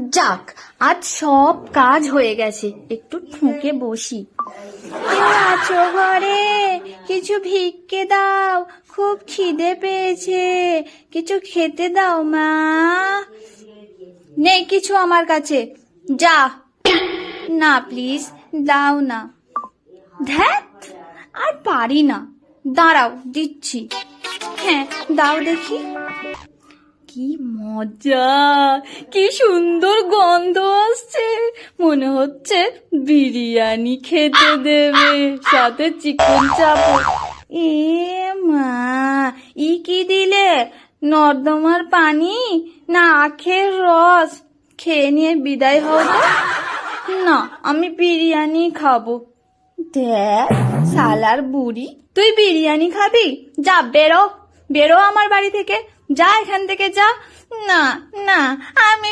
যাক, আজ সব কাজ হয়ে গেছে, একটু ঠুকে বসি। কেউ আছো ঘরে? কিছু ভিক্ষে দাও, খুব খিদে পেয়েছে, কিছু খেতে দাও মা। নেই কিছু আমার কাছে, যা। না প্লিজ দাও না। ধ্যাৎ, আর পারি না, দাঁড়াও দিচ্ছি। হ্যাঁ দাও দেখি। কি মজা, কি সুন্দর গন্ধ আসছে, মনে হচ্ছে বিরিয়ানি খেতে দেবে, সাথে চিকেন চাপও। এ মা, ই কি দিলে? নর্দমার পানি না আখের রস? খেয়ে নিয়ে বিদায় হও তো। না, আমি বিরিয়ানি খাবো। দেখ শালার বুড়ি, তুই বিরিয়ানি খাবি? যা, বেরো বেরো আমার বাড়ি থেকে, যা এখান থেকে যা। না না, আমি